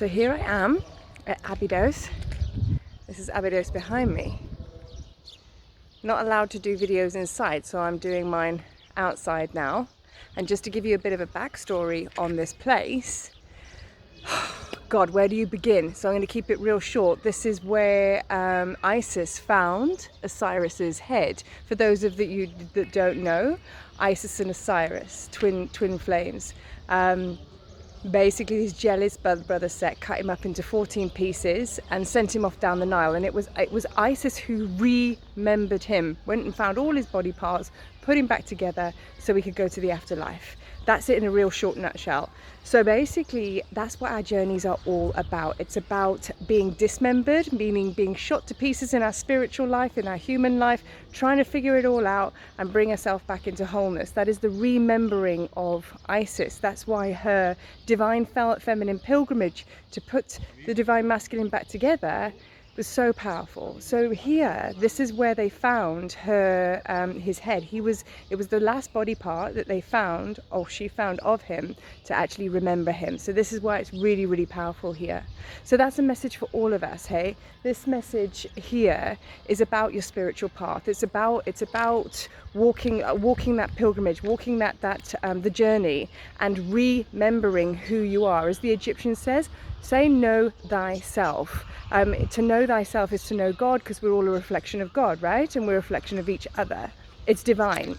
So here I am at Abydos. This is Abydos behind me. Not allowed to do videos inside, so I'm doing mine outside now. And just to give you a bit of a backstory on this place, God, where do you begin? So I'm going to keep it real short. This is where Isis found Osiris's head. For those of you that don't know, Isis and Osiris, twin flames. Basically, these jealous brother Set cut him up into 14 pieces and sent him off down the Nile. And it was Isis who remembered him, went and found all his body parts, put him back together so he could go to the afterlife. That's it in a real short nutshell. So basically, that's what our journeys are all about. It's about being dismembered, meaning being shot to pieces in our spiritual life, in our human life, trying to figure it all out and bring ourselves back into wholeness. That is the remembering of Isis. That's why her divine feminine pilgrimage to put the divine masculine back together was so powerful. So here, this is where they found her, his head. It was the last body part that they found, or she found of him, to actually remember him. So this is why it's really, really powerful here. So that's a message for all of us, hey? This message here is about your spiritual path. It's about walking that pilgrimage, walking the journey, and remembering who you are. As the Egyptian says, say know thyself. To know thyself is to know God, because we're all a reflection of God, right? And we're a reflection of each other. It's divine.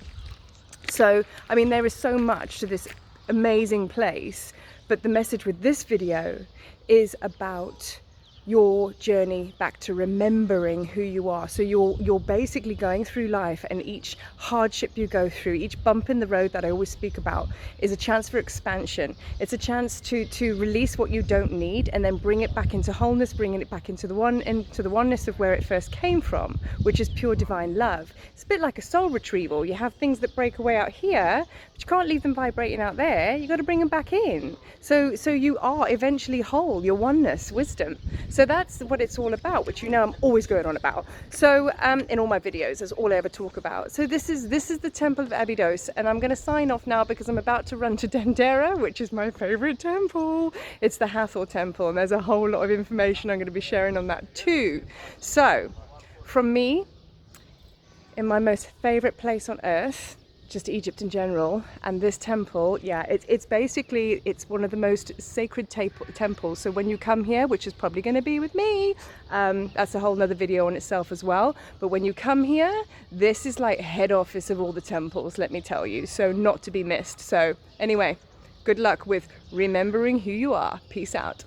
So, I mean, there is so much to this amazing place, but the message with this video is about your journey back to remembering who you are. So you're basically going through life, and each hardship you go through, each bump in the road that I always speak about, is a chance for expansion. It's a chance to release what you don't need and then bring it back into wholeness, bringing it back into the oneness of where it first came from, which is pure divine love. It's a bit like a soul retrieval. You have things that break away out here, but you can't leave them vibrating out there. You got to bring them back in. So you are eventually whole, your oneness, wisdom. So that's what it's all about, which you know I'm always going on about. So in all my videos, that's all I ever talk about. So this is the temple of Abydos, and I'm going to sign off now because I'm about to run to Dendera, which is my favorite temple. It's the Hathor temple, and there's a whole lot of information I'm going to be sharing on that too. So from me, in my most favorite place on earth, just Egypt in general, and this temple, yeah, it's basically, it's one of the most sacred temples. So when you come here, which is probably going to be with me, that's a whole nother video on itself as well, but when you come here, this is like head office of all the temples, let me tell you, so not to be missed. So anyway, good luck with remembering who you are. Peace out.